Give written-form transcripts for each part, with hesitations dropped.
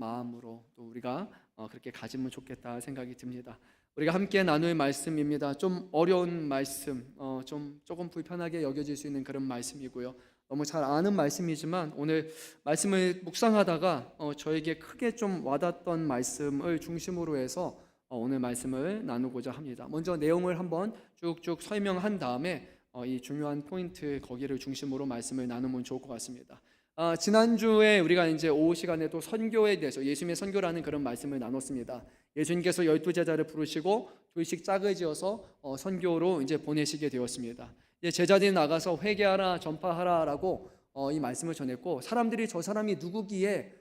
마음으로 또 우리가 그렇게 가지면 좋겠다 생각이 듭니다. 우리가 함께 나눌 말씀입니다. 좀 어려운 말씀, 조금 불편하게 여겨질 수 있는 그런 말씀이고요. 너무 잘 아는 말씀이지만 오늘 말씀을 묵상하다가 저에게 크게 좀 와닿던 말씀을 중심으로 해서 오늘 말씀을 나누고자 합니다. 먼저 내용을 한번 쭉쭉 설명한 다음에 이 중요한 포인트 거기를 중심으로 말씀을 나누면 좋을 것 같습니다. 지난주에 우리가 이제 오후 시간에도 선교에 대해서 예수님의 선교라는 그런 말씀을 나눴습니다. 예수님께서 12제자를 부르시고 조금씩 짝을 지어서 선교로 이제 보내시게 되었습니다. 이제 제자들이 나가서 회개하라 전파하라라고 이 말씀을 전했고, 사람들이 저 사람이 누구기에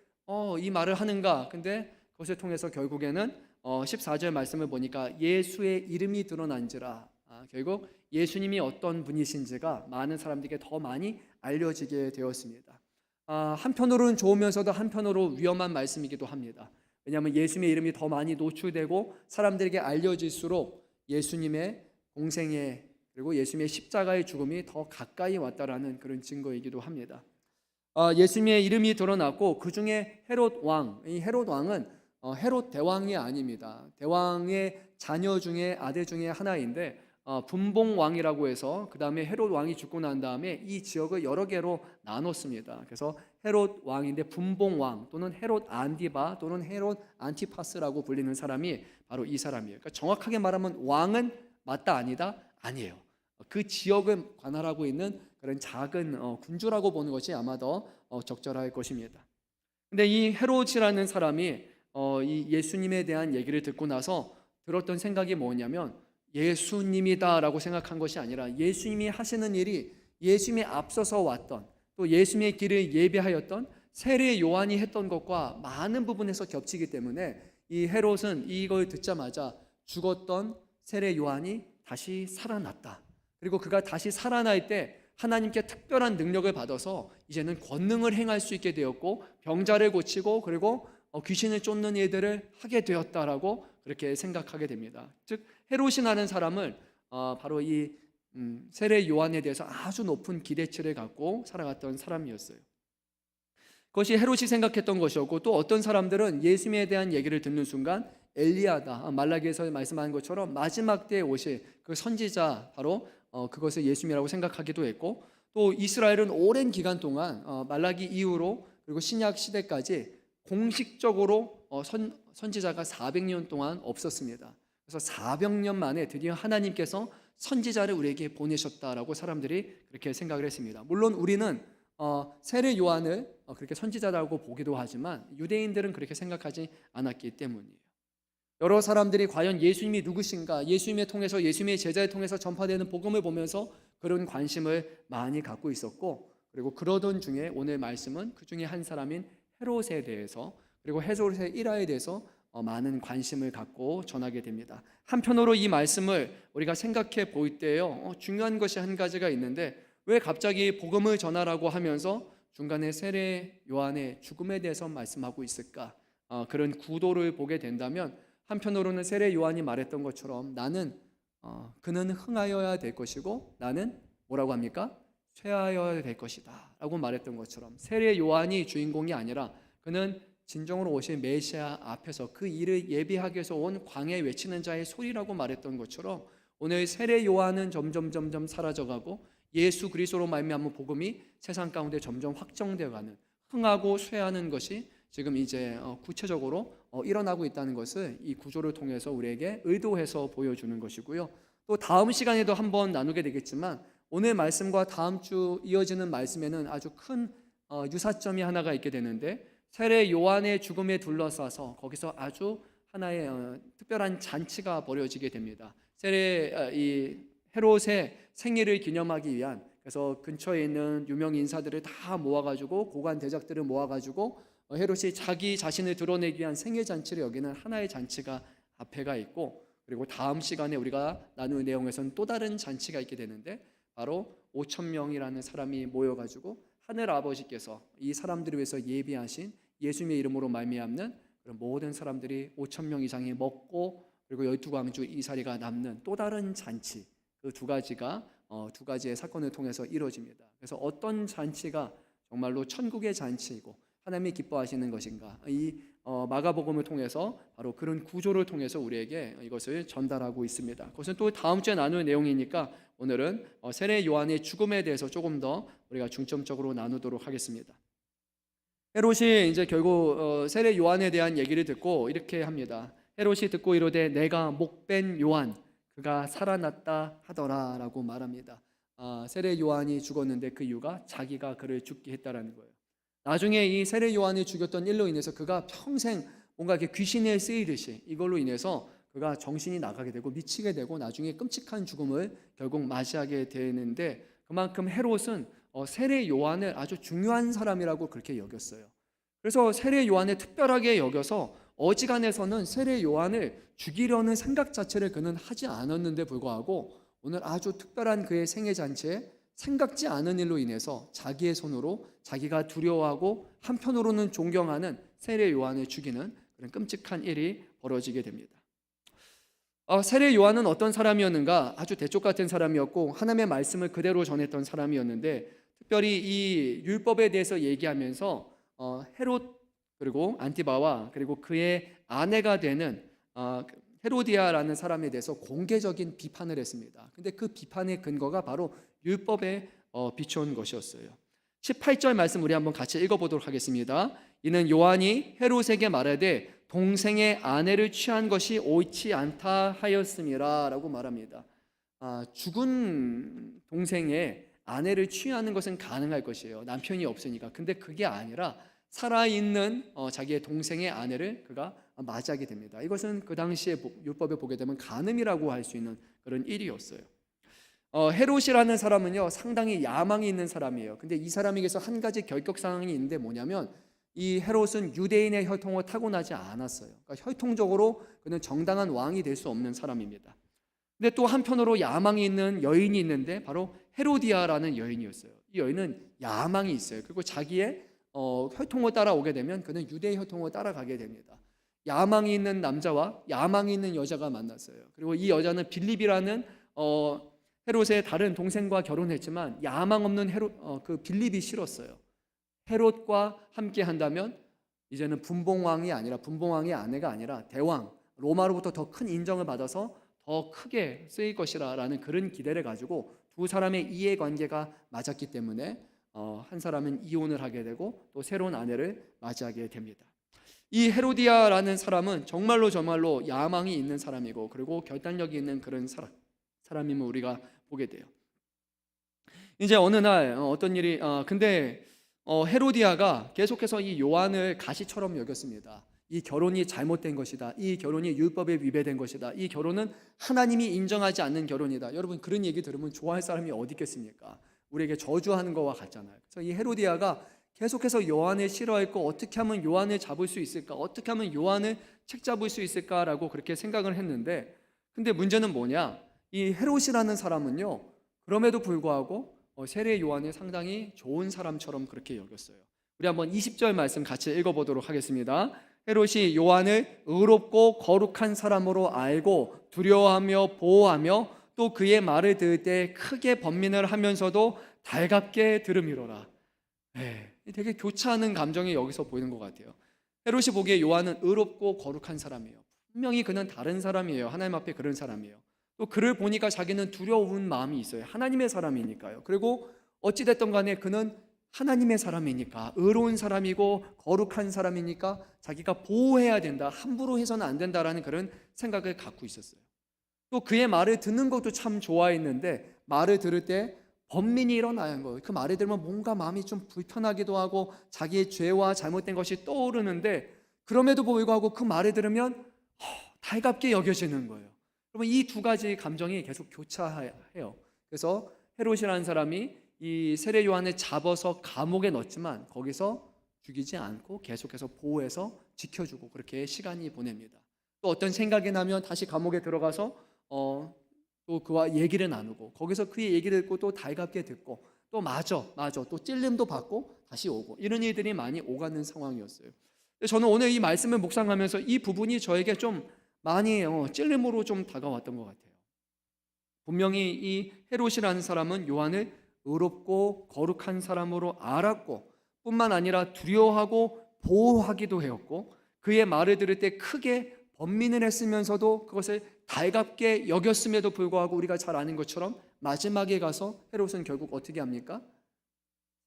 이 말을 하는가? 근데 그것을 통해서 결국에는 14절 말씀을 보니까 예수의 이름이 드러난지라, 결국 예수님이 어떤 분이신지가 많은 사람들에게 더 많이 알려지게 되었습니다. 한편으로는 좋으면서도 한편으로 위험한 말씀이기도 합니다. 왜냐하면 예수님의 이름이 더 많이 노출되고 사람들에게 알려질수록 예수님의 공생애 그리고 예수님의 십자가의 죽음이 더 가까이 왔다라는 그런 증거이기도 합니다. 예수님의 이름이 드러났고 그 중에 헤롯 왕, 이 헤롯 왕은 헤롯 대왕이 아닙니다. 대왕의 자녀 중에 아들 중에 하나인데 분봉왕이라고 해서 그 다음에 헤롯 왕이 죽고 난 다음에 이 지역을 여러 개로 나눴습니다. 그래서 헤롯 왕인데 분봉왕 또는 헤롯 안디바 또는 헤롯 안티파스라고 불리는 사람이 바로 이 사람이에요. 그러니까 정확하게 말하면 왕은 맞다 아니다? 아니에요. 그 지역을 관할하고 있는 그런 작은 군주라고 보는 것이 아마 더 적절할 것입니다. 근데 이 헤롯이라는 사람이 이 예수님에 대한 얘기를 듣고 나서 들었던 생각이 뭐냐면 예수님이다라고 생각한 것이 아니라 예수님이 하시는 일이 예수님이 앞서서 왔던 또 예수님의 길을 예비하였던 세례 요한이 했던 것과 많은 부분에서 겹치기 때문에 이 헤롯은 이걸 듣자마자 죽었던 세례 요한이 다시 살아났다. 그리고 그가 다시 살아날 때 하나님께 특별한 능력을 받아서 이제는 권능을 행할 수 있게 되었고 병자를 고치고 그리고 귀신을 쫓는 일들을 하게 되었다라고 그렇게 생각하게 됩니다. 즉 헤롯이라는 사람을 바로 이 세례 요한에 대해서 아주 높은 기대치를 갖고 살아갔던 사람이었어요. 그것이 헤롯이 생각했던 것이었고, 또 어떤 사람들은 예수님에 대한 얘기를 듣는 순간 엘리야다, 말라기에서 말씀하는 것처럼 마지막 때에 오실 그 선지자, 바로 그것을 예수님이라고 생각하기도 했고, 또 이스라엘은 오랜 기간 동안 말라기 이후로 그리고 신약 시대까지 공식적으로 선지자가 400년 동안 없었습니다. 그래서 400년 만에 드디어 하나님께서 선지자를 우리에게 보내셨다라고 사람들이 그렇게 생각을 했습니다. 물론 우리는 세례 요한을 그렇게 선지자라고 보기도 하지만 유대인들은 그렇게 생각하지 않았기 때문이에요. 여러 사람들이 과연 예수님이 누구신가, 예수님을 통해서 예수님의 제자를 통해서 전파되는 복음을 보면서 그런 관심을 많이 갖고 있었고, 그리고 그러던 중에 오늘 말씀은 그 중에 한 사람인 헤롯에 대해서 그리고 헤롯의 일화에 대해서 많은 관심을 갖고 전하게 됩니다. 한편으로 이 말씀을 우리가 생각해 볼 때요, 중요한 것이 한 가지가 있는데 왜 갑자기 복음을 전하라고 하면서 중간에 세례 요한의 죽음에 대해서 말씀하고 있을까? 그런 구도를 보게 된다면 한편으로는 세례 요한이 말했던 것처럼 나는 그는 흥하여야 될 것이고 나는 뭐라고 합니까? 쇠하여야 될 것이다 라고 말했던 것처럼 세례 요한이 주인공이 아니라 그는 진정으로 오실 메시아 앞에서 그 일을 예비하기 위해서 온 광야에 외치는 자의 소리라고 말했던 것처럼 오늘 세례 요한은 점점 사라져가고 예수 그리스도로 말미암은 복음이 세상 가운데 점점 확정되어가는, 흥하고 쇠하는 것이 지금 이제 구체적으로 일어나고 있다는 것을 이 구조를 통해서 우리에게 의도해서 보여주는 것이고요. 또 다음 시간에도 한번 나누게 되겠지만 오늘 말씀과 다음 주 이어지는 말씀에는 아주 큰 유사점이 하나가 있게 되는데, 세례 요한의 죽음에 둘러싸서 거기서 아주 하나의 특별한 잔치가 벌어지게 됩니다. 이 헤롯의 생일을 기념하기 위한, 그래서 근처에 있는 유명 인사들을 다 모아가지고 고관 대작들을 모아가지고 헤롯이 자기 자신을 드러내기 위한 생일 잔치를 여기는 하나의 잔치가 앞에가 있고, 그리고 다음 시간에 우리가 나눌 내용에서는 또 다른 잔치가 있게 되는데 바로 5,000명이라는 사람이 모여가지고 하늘 아버지께서 이 사람들을 위해서 예비하신 예수님의 이름으로 말미암는 그런 모든 사람들이 5,000명 이상이 먹고 그리고 12광주 이사리가 남는 또 다른 잔치, 그 두 가지의 사건을 통해서 이루어집니다. 그래서 어떤 잔치가 정말로 천국의 잔치이고 하나님이 기뻐하시는 것인가, 이 마가복음을 통해서 바로 그런 구조를 통해서 우리에게 이것을 전달하고 있습니다. 그것은 또 다음 주에 나눌 내용이니까 오늘은 세례 요한의 죽음에 대해서 조금 더 우리가 중점적으로 나누도록 하겠습니다. 헤롯이 이제 결국 세례 요한에 대한 얘기를 듣고 이렇게 합니다. 헤롯이 듣고 이르되 내가 목벤 요한 그가 살아났다 하더라라고 말합니다. 세례 요한이 죽었는데 그 이유가 자기가 그를 죽게 했다라는 거예요. 나중에 이 세례 요한이 죽였던 일로 인해서 그가 평생 뭔가 이렇게 귀신에 쓰이듯이 이걸로 인해서 그가 정신이 나가게 되고 미치게 되고 나중에 끔찍한 죽음을 결국 맞이하게 되는데 그만큼 헤롯은 세례 요한을 아주 중요한 사람이라고 그렇게 여겼어요. 그래서 세례 요한을 특별하게 여겨서 어지간해서는 세례 요한을 죽이려는 생각 자체를 그는 하지 않았는데 불구하고 오늘 아주 특별한 그의 생애 잔치에 생각지 않은 일로 인해서 자기의 손으로 자기가 두려워하고 한편으로는 존경하는 세례 요한을 죽이는 그런 끔찍한 일이 벌어지게 됩니다. 세례 요한은 어떤 사람이었는가? 아주 대쪽 같은 사람이었고 하나님의 말씀을 그대로 전했던 사람이었는데 특별히 이 율법에 대해서 얘기하면서 헤롯 그리고 안티바와 그리고 그의 아내가 되는 헤로디아라는 사람에 대해서 공개적인 비판을 했습니다. 근데 그 비판의 근거가 바로 율법에 비춰온 것이었어요. 18절 말씀 우리 한번 같이 읽어보도록 하겠습니다. 이는 요한이 헤롯에게 말하되 동생의 아내를 취한 것이 옳지 않다 하였음이라 라고 말합니다. 죽은 동생의 아내를 취하는 것은 가능할 것이에요. 남편이 없으니까. 근데 그게 아니라 살아있는 자기의 동생의 아내를 그가 맞이하게 됩니다. 이것은 그 당시에 율법에 보게 되면 간음이라고 할 수 있는 그런 일이었어요. 헤롯이라는 사람은요 상당히 야망이 있는 사람이에요. 근데 이 사람에게서 한 가지 결격사항이 있는데 뭐냐면 이 헤롯은 유대인의 혈통을 타고나지 않았어요. 그러니까 혈통적으로 그는 정당한 왕이 될 수 없는 사람입니다. 근데 또 한편으로 야망이 있는 여인이 있는데 바로 헤로디아라는 여인이었어요. 이 여인은 야망이 있어요. 그리고 자기의 혈통을 따라오게 되면 그는 유대 혈통을 따라가게 됩니다. 야망이 있는 남자와 야망이 있는 여자가 만났어요. 그리고 이 여자는 빌립이라는 헤롯의 다른 동생과 결혼했지만 야망 없는 그 빌립이 싫었어요. 헤롯과 함께 한다면 이제는 분봉왕이 아니라 분봉왕의 아내가 아니라 대왕 로마로부터 더 큰 인정을 받아서 더 크게 쓰일 것이라는 그런 기대를 가지고 두 사람의 이해관계가 맞았기 때문에 한 사람은 이혼을 하게 되고 또 새로운 아내를 맞이하게 됩니다. 이 헤로디아라는 사람은 정말로 야망이 있는 사람이고 그리고 결단력이 있는 그런 사람임을 우리가 보게 돼요. 이제 어느 날 어떤 일이 근데 헤로디아가 계속해서 이 요한을 가시처럼 여겼습니다. 이 결혼이 잘못된 것이다. 이 결혼이 율법에 위배된 것이다. 이 결혼은 하나님이 인정하지 않는 결혼이다. 여러분 그런 얘기 들으면 좋아할 사람이 어디 있겠습니까? 우리에게 저주하는 거와 같잖아요. 그래서 이 헤로디아가 계속해서 요한을 싫어했고 어떻게 하면 요한을 잡을 수 있을까? 어떻게 하면 요한을 책잡을 수 있을까라고 그렇게 생각을 했는데 근데 문제는 뭐냐? 이 헤롯이라는 사람은요. 그럼에도 불구하고 세례 요한을 상당히 좋은 사람처럼 그렇게 여겼어요. 우리 한번 20절 말씀 같이 읽어보도록 하겠습니다. 헤롯이 요한을 의롭고 거룩한 사람으로 알고 두려워하며 보호하며 또 그의 말을 들을 때 크게 번민을 하면서도 달갑게 들음이로라. 되게 교차하는 감정이 여기서 보이는 것 같아요. 헤롯이 보기에 요한은 의롭고 거룩한 사람이에요. 분명히 그는 다른 사람이에요. 하나님 앞에 그런 사람이에요. 또 그를 보니까 자기는 두려운 마음이 있어요. 하나님의 사람이니까요. 그리고 어찌됐든 간에 그는 하나님의 사람이니까 의로운 사람이고 거룩한 사람이니까 자기가 보호해야 된다. 함부로 해서는 안 된다라는 그런 생각을 갖고 있었어요. 또 그의 말을 듣는 것도 참 좋아했는데 말을 들을 때 번민이 일어나는 거예요. 그 말을 들으면 뭔가 마음이 좀 불편하기도 하고 자기의 죄와 잘못된 것이 떠오르는데 그럼에도 불구하고 그 말을 들으면 달갑게 여겨지는 거예요. 그러면 이 두 가지 감정이 계속 교차해요. 그래서 헤롯이라는 사람이 이 세례 요한을 잡아서 감옥에 넣었지만 거기서 죽이지 않고 계속해서 보호해서 지켜주고 그렇게 시간이 보냅니다. 또 어떤 생각이 나면 다시 감옥에 들어가서 또 그와 얘기를 나누고 거기서 그의 얘기를 듣고 또 달갑게 듣고 또 맞아 또 찔림도 받고 다시 오고 이런 일들이 많이 오가는 상황이었어요. 저는 오늘 이 말씀을 묵상하면서 이 부분이 저에게 좀 많이 찔림으로 좀 다가왔던 것 같아요. 분명히 이 헤롯이라는 사람은 요한을 의롭고 거룩한 사람으로 알았고 뿐만 아니라 두려워하고 보호하기도 했고 그의 말을 들을 때 크게 번민을 했으면서도 그것을 달갑게 여겼음에도 불구하고 우리가 잘 아는 것처럼 마지막에 가서 헤롯은 결국 어떻게 합니까?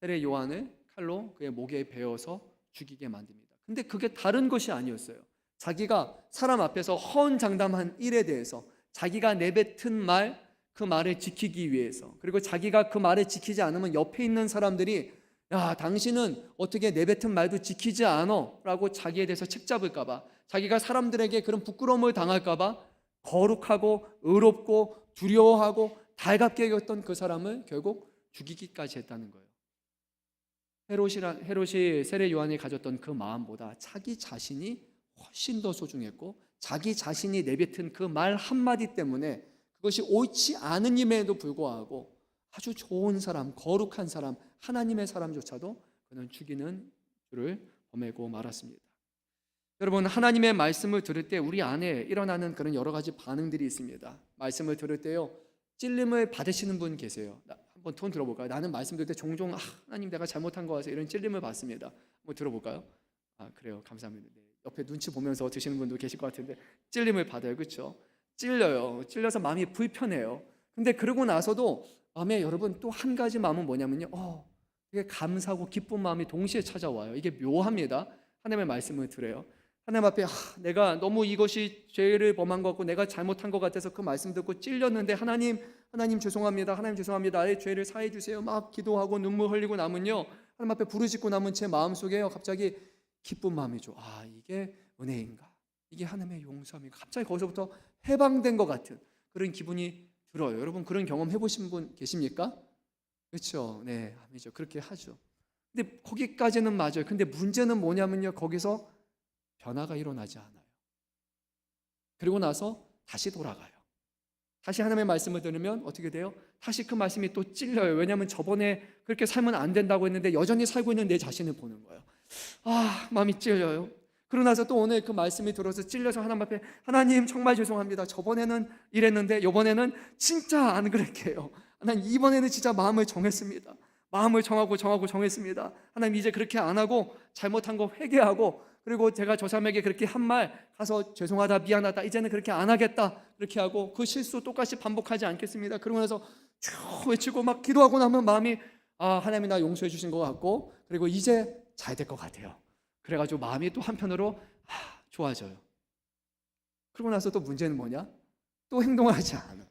세례 요한을 칼로 그의 목에 베어서 죽이게 만듭니다. 근데 그게 다른 것이 아니었어요. 자기가 사람 앞에서 허언장담한 일에 대해서 자기가 내뱉은 말, 그 말을 지키기 위해서, 그리고 자기가 그 말을 지키지 않으면 옆에 있는 사람들이 야, 당신은 어떻게 내뱉은 말도 지키지 않어? 라고 자기에 대해서 책잡을까 봐, 자기가 사람들에게 그런 부끄러움을 당할까 봐 거룩하고 의롭고 두려워하고 달갑게 여겼던 그 사람을 결국 죽이기까지 했다는 거예요. 헤롯이 세례 요한이 가졌던 그 마음보다 자기 자신이 훨씬 더 소중했고, 자기 자신이 내뱉은 그 말 한마디 때문에 그것이 옳지 않음에도 불구하고 아주 좋은 사람, 거룩한 사람, 하나님의 사람조차도 그는 죽이는 죄를 범하고 말았습니다. 여러분, 하나님의 말씀을 들을 때 우리 안에 일어나는 그런 여러 가지 반응들이 있습니다. 말씀을 들을 때요, 찔림을 받으시는 분 계세요. 한번 톤 들어볼까요? 나는 말씀 들을 때 종종 하나님 내가 잘못한 거 같아서 이런 찔림을 받습니다. 한번 들어볼까요? 그래요, 감사합니다. 네. 옆에 눈치 보면서 드시는 분도 계실 것 같은데 찔림을 받아요, 그렇죠? 찔려요. 찔려서 마음이 불편해요. 근데 그러고 나서도 마음에 여러분 또 한 가지 마음은 뭐냐면요, 이게 감사하고 기쁜 마음이 동시에 찾아와요. 이게 묘합니다. 하나님의 말씀을 들어요. 하나님 앞에 내가 너무 이것이 죄를 범한 것 같고 내가 잘못한 것 같아서 그 말씀 듣고 찔렸는데 하나님 죄송합니다. 하나님 죄송합니다. 나의 죄를 사해 주세요. 막 기도하고 눈물 흘리고 나면요, 하나님 앞에 부르짖고 남은 제 마음속에요, 갑자기 기쁜 마음이죠. 이게 은혜인가? 이게 하나님의 용서입니까? 갑자기 거기서부터 해방된 것 같은 그런 기분이 들어요. 여러분, 그런 경험 해보신 분 계십니까? 그렇죠? 네, 아니죠. 그렇게 하죠. 근데 거기까지는 맞아요. 근데 문제는 뭐냐면요, 거기서 변화가 일어나지 않아요. 그리고 나서 다시 돌아가요. 다시 하나님의 말씀을 들으면 어떻게 돼요? 다시 그 말씀이 또 찔려요. 왜냐하면 저번에 그렇게 살면 안 된다고 했는데 여전히 살고 있는 내 자신을 보는 거예요. 마음이 찔려요. 그러고 나서 또 오늘 그 말씀이 들어서 찔려서 하나님 앞에 하나님 정말 죄송합니다. 저번에는 이랬는데 이번에는 진짜 안 그럴게요. 하나님 이번에는 진짜 마음을 정했습니다. 마음을 정했습니다. 하나님 이제 그렇게 안 하고 잘못한 거 회개하고, 그리고 제가 저 사람에게 그렇게 한 말 가서 죄송하다, 미안하다, 이제는 그렇게 안 하겠다, 그렇게 하고 그 실수 똑같이 반복하지 않겠습니다. 그러고 나서 쭉 외치고 막 기도하고 나면 마음이 하나님이 나 용서해 주신 것 같고, 그리고 이제 잘 될 것 같아요. 그래가지고 마음이 또 한편으로 좋아져요. 그러고 나서 또 문제는 뭐냐? 또 행동을 하지 않아.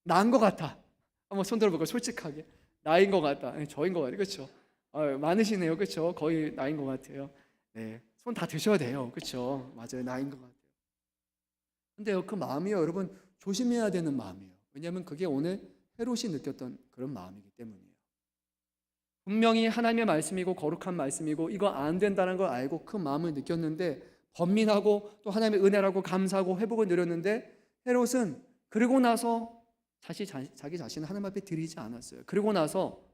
나은 것 같아. 한번 손 들어볼까요? 솔직하게. 나인 것 같다. 저인 것 같아요. 그렇죠? 많으시네요. 그렇죠? 거의 나인 것 같아요. 네, 손 다 드셔야 돼요. 그렇죠? 맞아요. 나인 것 같아요. 근데요, 그 마음이요, 여러분 조심해야 되는 마음이에요. 왜냐하면 그게 오늘 헤롯이 느꼈던 그런 마음이기 때문이에요. 분명히 하나님의 말씀이고 거룩한 말씀이고 이거 안 된다는 걸 알고 그 마음을 느꼈는데 번민하고 또 하나님의 은혜라고 감사하고 회복을 누렸는데, 헤롯은 그러고 나서 자기 자신을 하나님 앞에 드리지 않았어요. 그러고 나서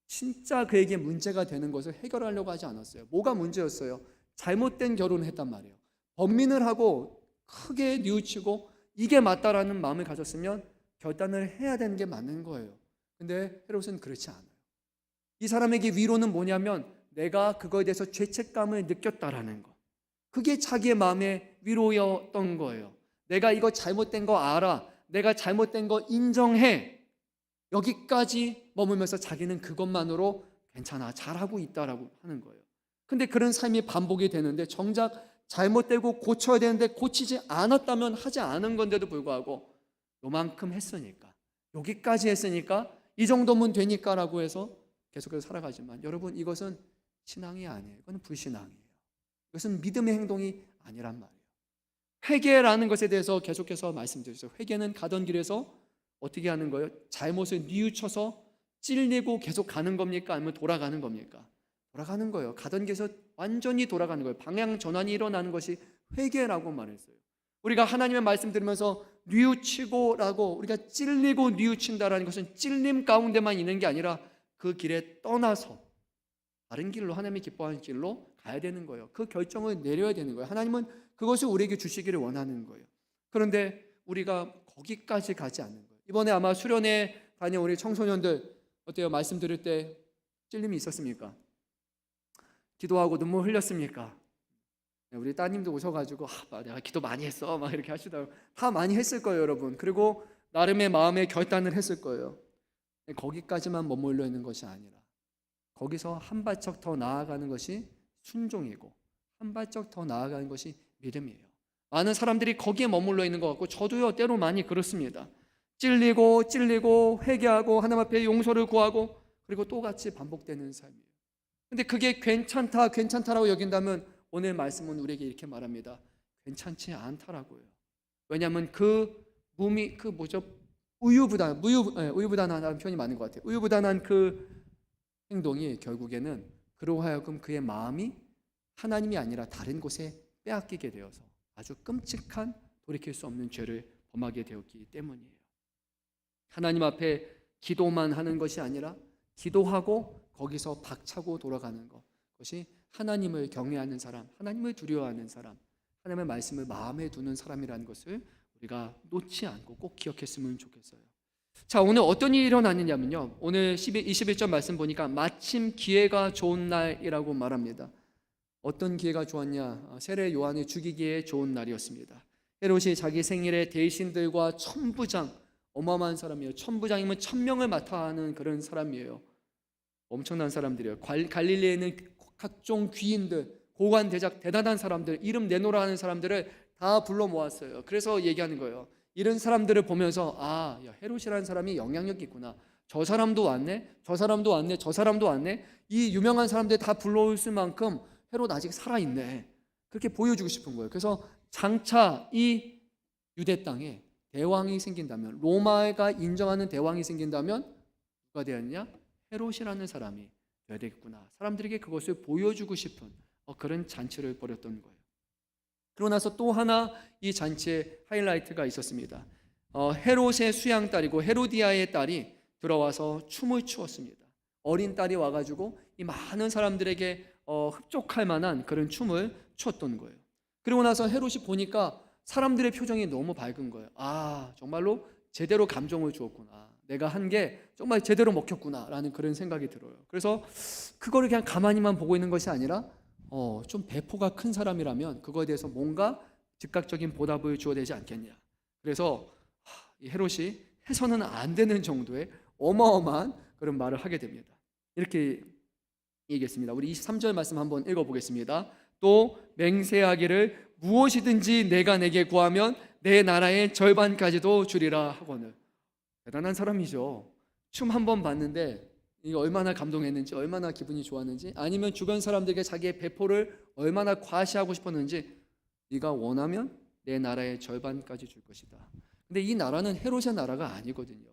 진짜 그에게 문제가 되는 것을 해결하려고 하지 않았어요. 뭐가 문제였어요? 잘못된 결혼을 했단 말이에요. 번민을 하고 크게 뉘우치고 이게 맞다라는 마음을 가졌으면 결단을 해야 되는 게 맞는 거예요. 근데 헤롯은 그렇지 않아요. 이 사람에게 위로는 뭐냐면 내가 그거에 대해서 죄책감을 느꼈다라는 거, 그게 자기의 마음의 위로였던 거예요. 내가 이거 잘못된 거 알아, 내가 잘못된 거 인정해, 여기까지 머물면서 자기는 그것만으로 괜찮아, 잘하고 있다라고 하는 거예요. 근데 그런 삶이 반복이 되는데 정작 잘못되고 고쳐야 되는데 고치지 않았다면 하지 않은 건데도 불구하고 요만큼 했으니까, 여기까지 했으니까, 이 정도면 되니까라고 해서 계속해서 살아가지만, 여러분 이것은 신앙이 아니에요. 이건 불신앙이에요. 이것은 믿음의 행동이 아니란 말이에요. 회개라는 것에 대해서 계속해서 말씀드렸어요. 회개는 가던 길에서 어떻게 하는 거예요? 잘못을 뉘우쳐서 찔리고 계속 가는 겁니까? 아니면 돌아가는 겁니까? 돌아가는 거예요. 가던 길에서 완전히 돌아가는 거예요. 방향 전환이 일어나는 것이 회개라고 말했어요. 우리가 하나님의 말씀 들으면서 뉘우치고라고, 우리가 찔리고 뉘우친다라는 것은 찔림 가운데만 있는 게 아니라 그 길에 떠나서 다른 길로, 하나님이 기뻐하는 길로 가야 되는 거예요. 그 결정을 내려야 되는 거예요. 하나님은 그것을 우리에게 주시기를 원하는 거예요. 그런데 우리가 거기까지 가지 않는 거예요. 이번에 아마 수련회 다녀온 우리 청소년들 어때요? 말씀 들을 때 찔림이 있었습니까? 기도하고 눈물 흘렸습니까? 우리 따님도 오셔가지고 내가 기도 많이 했어 막 이렇게 하시더라고요. 다 많이 했을 거예요, 여러분. 그리고 나름의 마음의 결단을 했을 거예요. 거기까지만 머물러 있는 것이 아니라 거기서 한 발짝 더 나아가는 것이 순종이고 한 발짝 더 나아가는 것이 믿음이에요. 많은 사람들이 거기에 머물러 있는 것 같고 저도요 때로 많이 그렇습니다. 찔리고 회개하고 하나님 앞에 용서를 구하고 그리고 또 같이 반복되는 삶이에요. 근데 그게 괜찮다라고 여긴다면 오늘 말씀은 우리에게 이렇게 말합니다. 괜찮지 않다라고요. 왜냐하면 우유부단한 표현이 맞는 것 같아요. 우유부단한 그 행동이 결국에는 그로 하여금 그의 마음이 하나님이 아니라 다른 곳에 빼앗기게 되어서 아주 끔찍한 돌이킬 수 없는 죄를 범하게 되었기 때문이에요. 하나님 앞에 기도만 하는 것이 아니라 기도하고 거기서 박차고 돌아가는 것, 그것이 하나님을 경외하는 사람, 하나님을 두려워하는 사람, 하나님의 말씀을 마음에 두는 사람이라는 것을 우리가 놓지 않고 꼭 기억했으면 좋겠어요. 자, 오늘 어떤 일이 일어났느냐면요, 오늘 21절 말씀 보니까 마침 기회가 좋은 날이라고 말합니다. 어떤 기회가 좋았냐? 세례 요한을 죽이기에 좋은 날이었습니다. 헤롯이 자기 생일에 대신들과 천부장, 어마어마한 사람이에요. 천부장이면 1000명을 맡아 하는 그런 사람이에요. 엄청난 사람들이에요. 갈릴리에는 각종 귀인들, 고관 대작, 대단한 사람들, 이름 내놓으라 하는 사람들을 다 불러 모았어요. 그래서 얘기하는 거예요. 이런 사람들을 보면서 헤롯이라는 사람이 영향력이 있구나. 저 사람도 왔네, 저 사람도 왔네, 저 사람도 왔네. 이 유명한 사람들 다 불러올 만큼 헤롯 아직 살아있네. 그렇게 보여주고 싶은 거예요. 그래서 장차 이 유대 땅에 대왕이 생긴다면, 로마가 인정하는 대왕이 생긴다면 누가 되었냐? 헤롯이라는 사람이 되어야 되겠구나. 사람들에게 그것을 보여주고 싶은 그런 잔치를 벌였던 거예요. 그러고 나서 또 하나 이 잔치에 하이라이트가 있었습니다. 헤롯의 수양딸이고 헤로디아의 딸이 들어와서 춤을 추었습니다. 어린 딸이 와가지고 이 많은 사람들에게 흡족할 만한 그런 춤을 추었던 거예요. 그리고 나서 헤롯이 보니까 사람들의 표정이 너무 밝은 거예요. 정말로 제대로 감정을 주었구나. 내가 한 게 정말 제대로 먹혔구나 라는 그런 생각이 들어요. 그래서 그거를 그냥 가만히만 보고 있는 것이 아니라 좀 배포가 큰 사람이라면 그거에 대해서 뭔가 즉각적인 보답을 주어야 되지 않겠냐. 그래서 이 헤롯이 해서는 안 되는 정도의 어마어마한 그런 말을 하게 됩니다. 이렇게 얘기했습니다. 우리 23절 말씀 한번 읽어보겠습니다. 또 맹세하기를 무엇이든지 내가 내게 구하면 내 나라의 절반까지도 주리라 하거늘. 대단한 사람이죠. 춤 한 번 봤는데 이게 얼마나 감동했는지, 얼마나 기분이 좋았는지, 아니면 주변 사람들에게 자기의 배포를 얼마나 과시하고 싶었는지, 네가 원하면 내 나라의 절반까지 줄 것이다. 근데 이 나라는 헤롯의 나라가 아니거든요.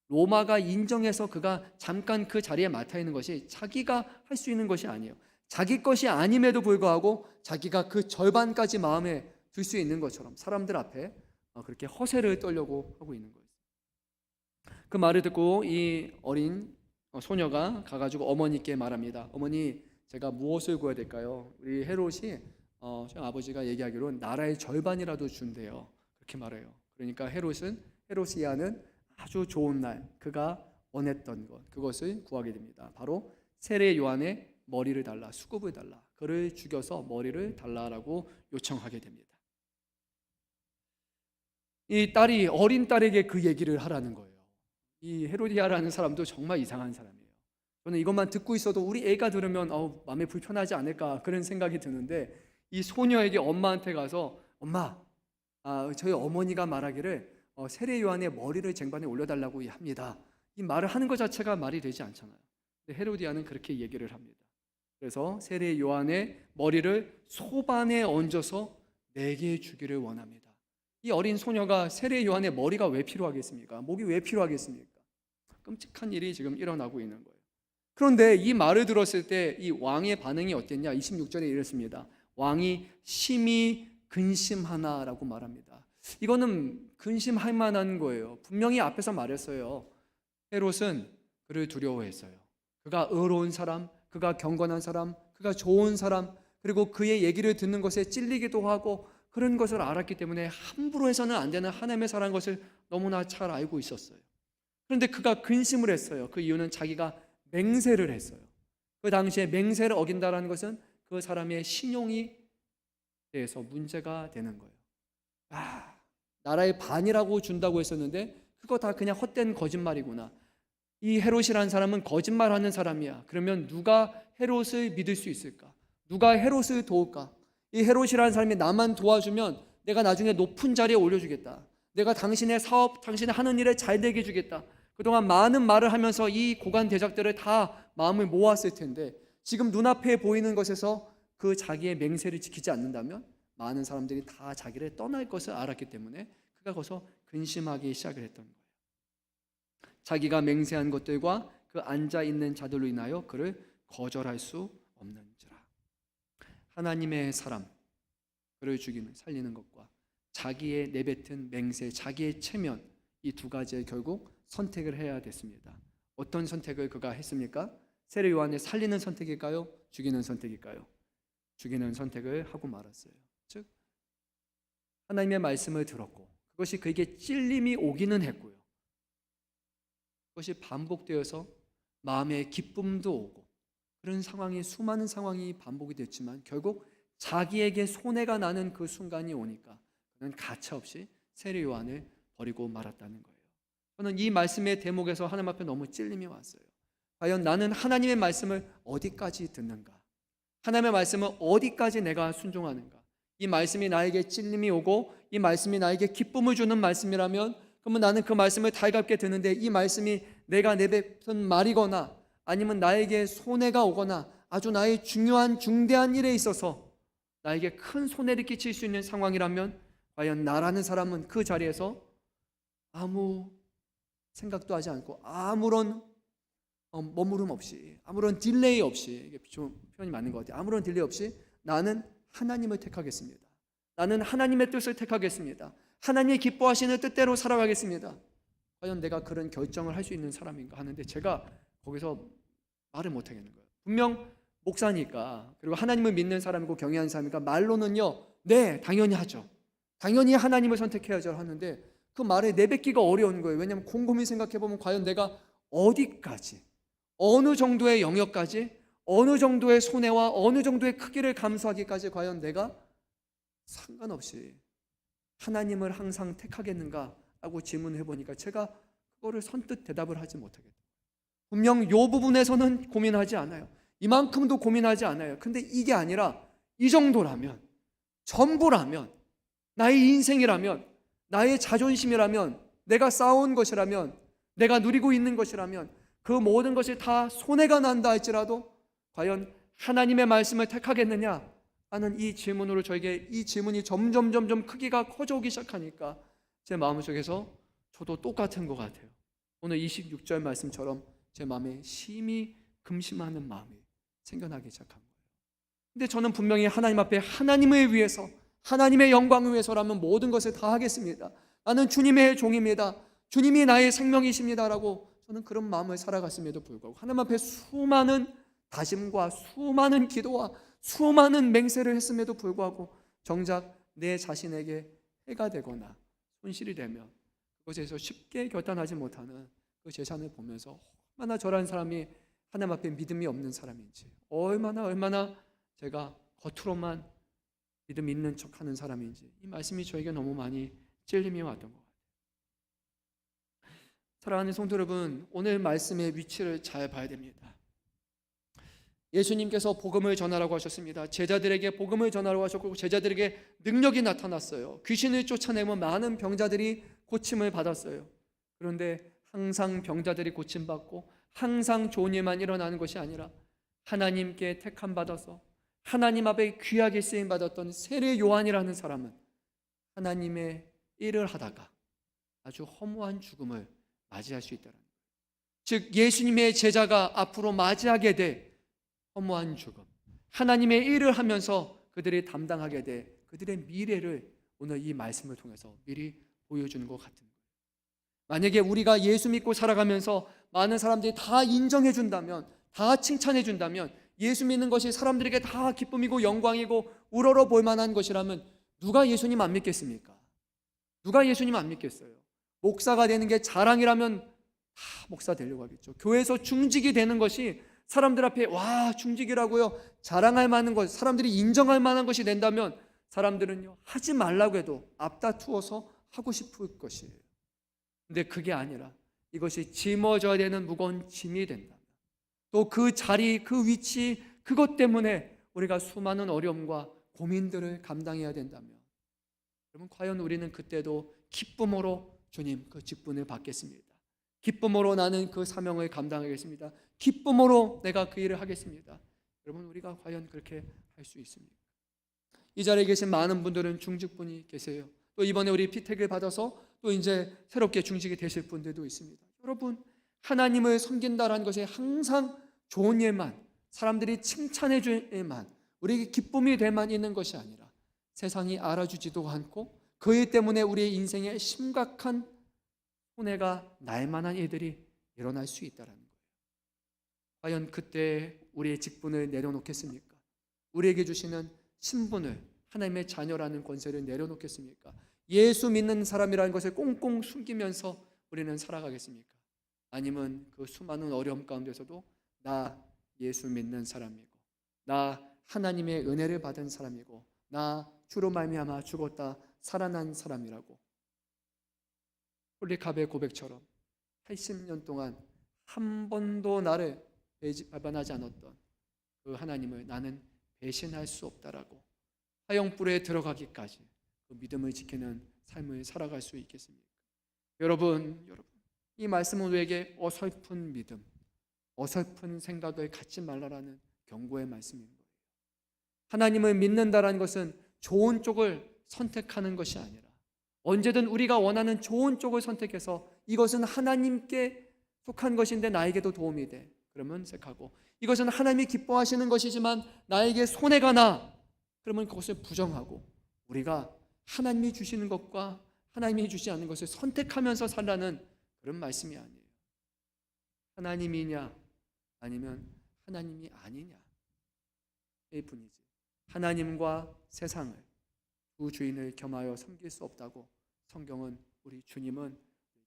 로마가 인정해서 그가 잠깐 그 자리에 맡아 있는 것이 자기가 할 수 있는 것이 아니에요. 자기 것이 아님에도 불구하고 자기가 그 절반까지 마음에 들 수 있는 것처럼 사람들 앞에 그렇게 허세를 떨려고 하고 있는 거예요. 그 말을 듣고 이 어린 소녀가 가가지고 어머니께 말합니다. 어머니, 제가 무엇을 구해야 될까요? 우리 헤롯이 아버지가 얘기하기로 나라의 절반이라도 준대요. 그렇게 말해요. 그러니까 헤롯이야는 아주 좋은 날, 그가 원했던 것, 그것을 구하게 됩니다. 바로 세례 요한의 머리를 달라, 수급을 달라, 그를 죽여서 머리를 달라라고 요청하게 됩니다. 이 딸이 어린 딸에게 그 얘기를 하라는 거예요. 이 헤로디아라는 사람도 정말 이상한 사람이에요. 저는 이것만 듣고 있어도 우리 애가 들으면 마음이 불편하지 않을까 그런 생각이 드는데, 이 소녀에게 엄마한테 가서 엄마, 저희 어머니가 말하기를 세례 요한의 머리를 쟁반에 올려달라고 합니다. 이 말을 하는 것 자체가 말이 되지 않잖아요. 근데 헤로디아는 그렇게 얘기를 합니다. 그래서 세례 요한의 머리를 소반에 얹어서 내게 주기를 원합니다. 이 어린 소녀가 세례 요한의 머리가 왜 필요하겠습니까? 목이 왜 필요하겠습니까? 끔찍한 일이 지금 일어나고 있는 거예요. 그런데 이 말을 들었을 때 이 왕의 반응이 어땠냐? 26절에 이랬습니다. 왕이 심히 근심하나라고 말합니다. 이거는 근심할 만한 거예요. 분명히 앞에서 말했어요. 헤롯은 그를 두려워했어요. 그가 의로운 사람, 그가 경건한 사람, 그가 좋은 사람, 그리고 그의 얘기를 듣는 것에 찔리기도 하고 그런 것을 알았기 때문에 함부로 해서는 안 되는 하나님의 사랑인 것을 너무나 잘 알고 있었어요. 그런데 그가 근심을 했어요. 그 이유는 자기가 맹세를 했어요. 그 당시에 맹세를 어긴다는 것은 그 사람의 신용이 대해서 문제가 되는 거예요. 나라의 반이라고 준다고 했었는데 그거 다 그냥 헛된 거짓말이구나. 이 헤롯이라는 사람은 거짓말하는 사람이야. 그러면 누가 헤롯을 믿을 수 있을까? 누가 헤롯을 도울까? 이 헤롯이라는 사람이 나만 도와주면 내가 나중에 높은 자리에 올려주겠다. 내가 당신의 사업, 당신의 하는 일에 잘 되게 해주겠다. 그동안 많은 말을 하면서 이 고관 대작들을 다 마음을 모았을 텐데 지금 눈앞에 보이는 것에서 그 자기의 맹세를 지키지 않는다면 많은 사람들이 다 자기를 떠날 것을 알았기 때문에 그가 거기서 근심하기 시작을 했던 거예요. 자기가 맹세한 것들과 그 앉아있는 자들로 인하여 그를 거절할 수 없는지라. 하나님의 사람, 그를 죽이는, 살리는 것과 자기의 내뱉은 맹세, 자기의 체면, 이 두 가지에 결국 선택을 해야 됐습니다. 어떤 선택을 그가 했습니까? 세례 요한을 살리는 선택일까요? 죽이는 선택일까요? 죽이는 선택을 하고 말았어요. 즉 하나님의 말씀을 들었고 그것이 그에게 찔림이 오기는 했고요. 그것이 반복되어서 마음에 기쁨도 오고 그런 상황이, 수많은 상황이 반복이 됐지만 결국 자기에게 손해가 나는 그 순간이 오니까 그는 가차없이 세례 요한을 버리고 말았다는 거예요. 저는 이 말씀의 대목에서 하나님 앞에 너무 찔림이 왔어요. 과연 나는 하나님의 말씀을 어디까지 듣는가? 하나님의 말씀을 어디까지 내가 순종하는가? 이 말씀이 나에게 찔림이 오고 이 말씀이 나에게 기쁨을 주는 말씀이라면 그러면 나는 그 말씀을 달갑게 듣는데 이 말씀이 내가 내뱉은 말이거나 아니면 나에게 손해가 오거나 아주 나의 중요한 중대한 일에 있어서 나에게 큰 손해를 끼칠 수 있는 상황이라면 과연 나라는 사람은 그 자리에서 아무 생각도 하지 않고 아무런 머무름 없이 아무런 딜레이 없이, 이게 좀 표현이 맞는 것 같아요. 아무런 딜레이 없이 나는 하나님을 택하겠습니다. 나는 하나님의 뜻을 택하겠습니다. 하나님이 기뻐하시는 뜻대로 살아가겠습니다. 과연 내가 그런 결정을 할 수 있는 사람인가 하는데 제가 거기서 말을 못 하겠는 거예요. 분명 목사니까 그리고 하나님을 믿는 사람이고 경외하는 사람이니까 말로는요, 네 당연히 하죠. 당연히 하나님을 선택해야죠 하는데 그 말에 내뱉기가 어려운 거예요. 왜냐하면 곰곰이 생각해보면 과연 내가 어디까지, 어느 정도의 영역까지, 어느 정도의 손해와 어느 정도의 크기를 감수하기까지 과연 내가 상관없이 하나님을 항상 택하겠는가 하고 질문을 해보니까 제가 그거를 선뜻 대답을 하지 못하겠다. 분명 이 부분에서는 고민하지 않아요. 이만큼도 고민하지 않아요. 근데 이게 아니라 이 정도라면, 전부라면, 나의 인생이라면, 나의 자존심이라면, 내가 쌓아온 것이라면, 내가 누리고 있는 것이라면 그 모든 것이 다 손해가 난다 할지라도 과연 하나님의 말씀을 택하겠느냐 하는 이 질문으로 저에게 이 질문이 점점 크기가 커져오기 시작하니까 제 마음속에서 저도 똑같은 것 같아요. 오늘 26절 말씀처럼 제 마음에 심히 금심하는 마음이 생겨나기 시작한 거예요. 근데 저는 분명히 하나님 앞에 하나님을 위해서, 하나님의 영광을 위해서라면 모든 것을 다 하겠습니다. 나는 주님의 종입니다. 주님이 나의 생명이십니다라고 저는 그런 마음을 살아갔음에도 불구하고 하나님 앞에 수많은 다짐과 수많은 기도와 수많은 맹세를 했음에도 불구하고 정작 내 자신에게 해가 되거나 손실이 되면 그것에서 쉽게 결단하지 못하는 그 재산을 보면서 얼마나 저라는 사람이 하나님 앞에 믿음이 없는 사람인지, 얼마나 제가 겉으로만 믿음 있는 척하는 사람인지 이 말씀이 저에게 너무 많이 찔림이 왔던 것 같아요. 사랑하는 성도 여러분, 오늘 말씀의 위치를 잘 봐야 됩니다. 예수님께서 복음을 전하라고 하셨습니다. 제자들에게 복음을 전하라고 하셨고 제자들에게 능력이 나타났어요. 귀신을 쫓아내면 많은 병자들이 고침을 받았어요. 그런데 항상 병자들이 고침받고 항상 좋은 일만 일어나는 것이 아니라 하나님께 택함 받아서 하나님 앞에 귀하게 쓰임 받았던 세례 요한이라는 사람은 하나님의 일을 하다가 아주 허무한 죽음을 맞이할 수 있다는 거예요. 즉 예수님의 제자가 앞으로 맞이하게 될 허무한 죽음, 하나님의 일을 하면서 그들이 담당하게 될 그들의 미래를 오늘 이 말씀을 통해서 미리 보여주는 것 같은 거예요. 만약에 우리가 예수 믿고 살아가면서 많은 사람들이 다 인정해 준다면, 다 칭찬해 준다면, 예수 믿는 것이 사람들에게 다 기쁨이고 영광이고 우러러 볼 만한 것이라면 누가 예수님 안 믿겠습니까? 누가 예수님 안 믿겠어요? 목사가 되는 게 자랑이라면 다 목사 되려고 하겠죠. 교회에서 중직이 되는 것이 사람들 앞에 와 중직이라고요 자랑할 만한 것, 사람들이 인정할 만한 것이 된다면 사람들은요, 하지 말라고 해도 앞다투어서 하고 싶을 것이에요. 근데 그게 아니라 이것이 짊어져야 되는 무거운 짐이 된다면, 또 그 자리, 그 위치, 그것 때문에 우리가 수많은 어려움과 고민들을 감당해야 된다면, 여러분, 과연 우리는 그때도 기쁨으로 주님 그 직분을 받겠습니다. 기쁨으로 나는 그 사명을 감당하겠습니다. 기쁨으로 내가 그 일을 하겠습니다. 여러분, 우리가 과연 그렇게 할 수 있습니까? 이 자리에 계신 많은 분들은 중직분이 계세요. 또 이번에 우리 피택을 받아서 또 이제 새롭게 중직이 되실 분들도 있습니다. 여러분, 하나님을 섬긴다라는 것이 항상 좋은 일만, 사람들이 칭찬해 줄 일만, 우리에게 기쁨이 될 만 있는 것이 아니라 세상이 알아주지도 않고 그 일 때문에 우리의 인생에 심각한 손해가 날 만한 일들이 일어날 수 있다는 거예요. 과연 그때 우리의 직분을 내려놓겠습니까? 우리에게 주시는 신분을, 하나님의 자녀라는 권세를 내려놓겠습니까? 예수 믿는 사람이라는 것을 꽁꽁 숨기면서 우리는 살아가겠습니까? 아니면 그 수많은 어려움 가운데서도 나 예수 믿는 사람이고, 나 하나님의 은혜를 받은 사람이고, 나 주로 말미암아 죽었다 살아난 사람이라고 폴리카베의 고백처럼 80년 동안 한 번도 나를 배반하지 않았던 그 하나님을 나는 배신할 수 없다라고 화영불에 들어가기까지 그 믿음을 지키는 삶을 살아갈 수 있겠습니까? 여러분, 이 말씀은 우리에게 어설픈 믿음, 어설픈 생각을 갖지 말라라는 경고의 말씀인 거예요. 하나님을 믿는다라는 것은 좋은 쪽을 선택하는 것이 아니라 언제든 우리가 원하는 좋은 쪽을 선택해서 이것은 하나님께 속한 것인데 나에게도 도움이 돼, 그러면 선택하고, 이것은 하나님이 기뻐하시는 것이지만 나에게 손해가 나, 그러면 그것을 부정하고, 우리가 하나님이 주시는 것과 하나님이 주지 않는 것을 선택하면서 살라는 그런 말씀이 아니에요. 하나님이냐 아니면 하나님이 아니냐 일 뿐이지, 하나님과 세상을 두 주인을 겸하여 섬길 수 없다고 성경은, 우리 주님은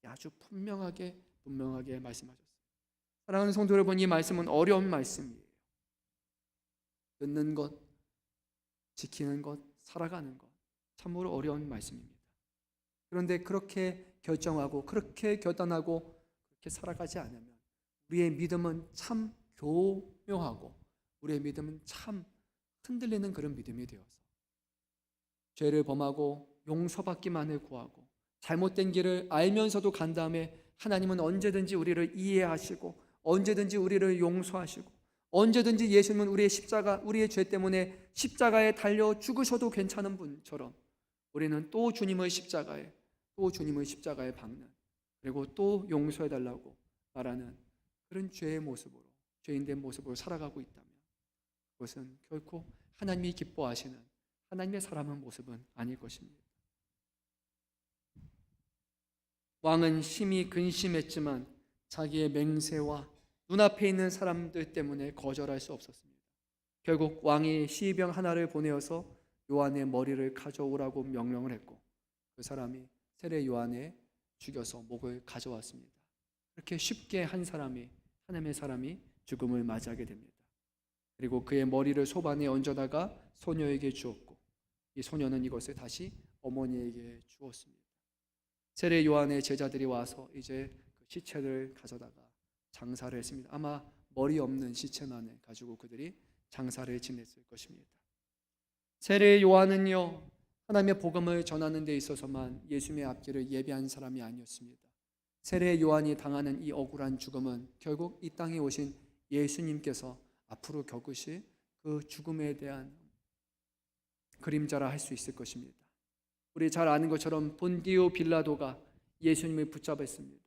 아주 분명하게 말씀하셨어요. 사랑하는 성도 여러분, 이 말씀은 어려운 말씀이에요. 듣는 것, 지키는 것, 살아가는 것, 참으로 어려운 말씀입니다. 그런데 그렇게 결정하고 그렇게 결단하고 그렇게 살아가지 않으면 우리의 믿음은 참 교묘하고 우리의 믿음은 참 흔들리는 그런 믿음이 되어서 죄를 범하고 용서받기만을 구하고 잘못된 길을 알면서도 간 다음에 하나님은 언제든지 우리를 이해하시고 언제든지 우리를 용서하시고 언제든지 예수님은 우리의 십자가, 우리의 죄 때문에 십자가에 달려 죽으셔도 괜찮은 분처럼 우리는 또 주님의 십자가에 박는, 그리고 또 용서해달라고 말하는 그런 죄의 모습으로, 죄인된 모습으로 살아가고 있다면 그것은 결코 하나님이 기뻐하시는 하나님의 사람의 모습은 아닐 것입니다. 왕은 심히 근심했지만 자기의 맹세와 눈앞에 있는 사람들 때문에 거절할 수 없었습니다. 결국 왕이 시병 하나를 보내어서 요한의 머리를 가져오라고 명령을 했고 그 사람이 세례 요한에 죽여서 목을 가져왔습니다. 그렇게 쉽게 하나님의 사람이 죽음을 맞이하게 됩니다. 그리고 그의 머리를 소반에 얹어다가 소녀에게 주었고 이 소녀는 이것을 다시 어머니에게 주었습니다. 세례 요한의 제자들이 와서 이제 그 시체를 가져다가 장사를 했습니다. 아마 머리 없는 시체만을 가지고 그들이 장사를 지냈을 것입니다. 세례 요한은요, 하나님의 복음을 전하는 데 있어서만 예수님의 앞길을 예비한 사람이 아니었습니다. 세례 요한이 당하는 이 억울한 죽음은 결국 이 땅에 오신 예수님께서 앞으로 겪으실 그 죽음에 대한 그림자라 할 수 있을 것입니다. 우리 잘 아는 것처럼 본디오 빌라도가 예수님을 붙잡았습니다.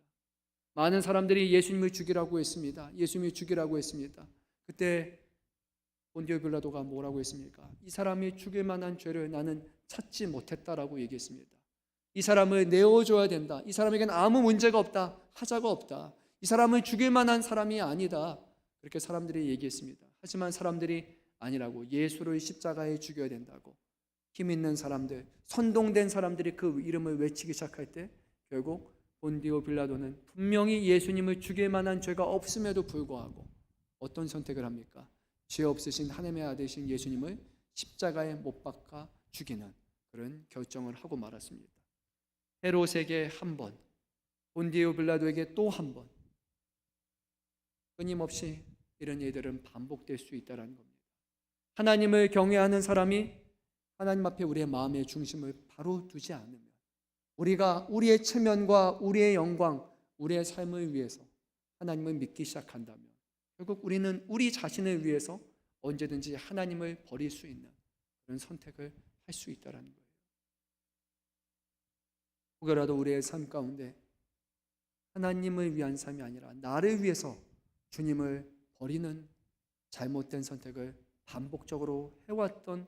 많은 사람들이 예수님을 죽이라고 했습니다. 그때 본디오 빌라도가 뭐라고 했습니까? 이 사람이 죽일 만한 죄를 나는 찾지 못했다라고 얘기했습니다. 이 사람을 내어줘야 된다. 이 사람에게는 아무 문제가 없다. 하자가 없다. 이 사람을 죽일 만한 사람이 아니다. 그렇게 사람들이 얘기했습니다. 하지만 사람들이 아니라고, 예수를 십자가에 죽여야 된다고 힘 있는 사람들, 선동된 사람들이 그 이름을 외치기 시작할 때 결국 본디오 빌라도는 분명히 예수님을 죽일 만한 죄가 없음에도 불구하고 어떤 선택을 합니까? 죄 없으신 하나님의 아들이신 예수님을 십자가에 못 박아 죽이는 그런 결정을 하고 말았습니다. 헤롯에게 한 번, 본디오 빌라도에게 또 한 번, 끊임없이 이런 일들은 반복될 수 있다는 겁니다. 하나님을 경외하는 사람이 하나님 앞에 우리의 마음의 중심을 바로 두지 않으면, 우리가 우리의 체면과 우리의 영광, 우리의 삶을 위해서 하나님을 믿기 시작한다면 결국 우리는 우리 자신을 위해서 언제든지 하나님을 버릴 수 있는 그런 선택을 할 수 있다는 거예요. 혹여라도 우리의 삶 가운데 하나님을 위한 삶이 아니라 나를 위해서 주님을 버리는 잘못된 선택을 반복적으로 해왔던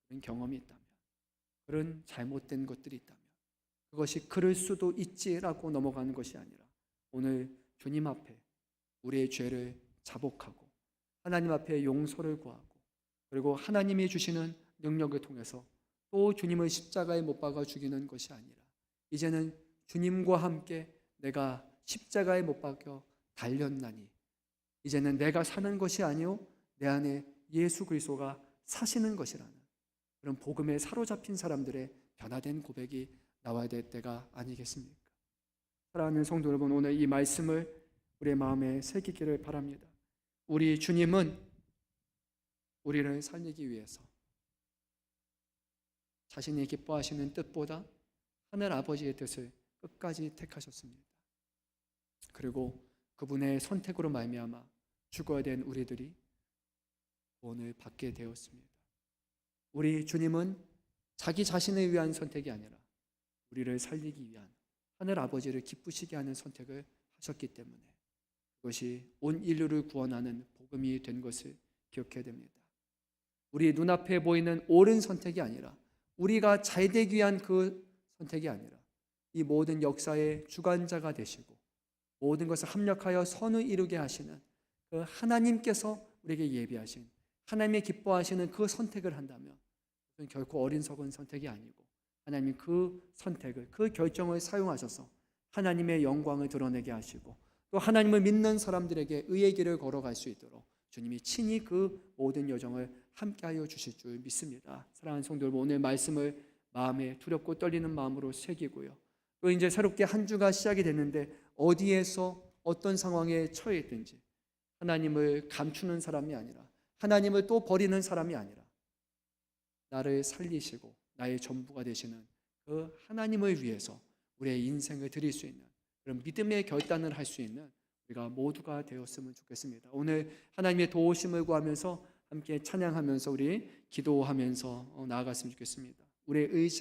그런 경험이 있다면, 그런 잘못된 것들이 있다면 그것이 그럴 수도 있지라고 넘어가는 것이 아니라 오늘 주님 앞에 우리의 죄를 자복하고 하나님 앞에 용서를 구하고, 그리고 하나님이 주시는 능력을 통해서 또 주님을 십자가에 못 박아 죽이는 것이 아니라 이제는 주님과 함께 내가 십자가에 못 박혀 달렸나니 이제는 내가 사는 것이 아니요 내 안에 예수 그리스도가 사시는 것이라는 그런 복음에 사로잡힌 사람들의 변화된 고백이 나와야 될 때가 아니겠습니까? 사랑하는 성도 여러분, 오늘 이 말씀을 우리의 마음에 새기기를 바랍니다. 우리 주님은 우리를 살리기 위해서 자신이 기뻐하시는 뜻보다 하늘 아버지의 뜻을 끝까지 택하셨습니다. 그리고 그분의 선택으로 말미암아 죽어야 된 우리들이 구원을 받게 되었습니다. 우리 주님은 자기 자신을 위한 선택이 아니라 우리를 살리기 위한 하늘 아버지를 기쁘시게 하는 선택을 하셨기 때문에 그것이 온 인류를 구원하는 복음이 된 것을 기억해야 됩니다. 우리 눈앞에 보이는 옳은 선택이 아니라, 우리가 잘되기 위한 그 선택이 아니라 이 모든 역사의 주관자가 되시고 모든 것을 합력하여 선을 이루게 하시는 그 하나님께서 우리에게 예비하신, 하나님의 기뻐하시는 그 선택을 한다면 그건 결코 어리석은 선택이 아니고 하나님이 그 선택을, 그 결정을 사용하셔서 하나님의 영광을 드러내게 하시고 또 하나님을 믿는 사람들에게 의의 길을 걸어갈 수 있도록 주님이 친히 그 모든 여정을 함께하여 주실 줄 믿습니다. 사랑하는 성도 여러분, 오늘 말씀을 마음에 두렵고 떨리는 마음으로 새기고요. 또 이제 새롭게 한 주가 시작이 됐는데 어디에서 어떤 상황에 처해 있든지 하나님을 감추는 사람이 아니라, 하나님을 또 버리는 사람이 아니라 나를 살리시고 나의 전부가 되시는 그 하나님을 위해서 우리의 인생을 드릴 수 있는 그런 믿음의 결단을 할 수 있는 우리가 모두가 되었으면 좋겠습니다. 오늘 하나님의 도우심을 구하면서 함께 찬양하면서 우리 기도하면서 나아갔으면 좋겠습니다. 우리의 의식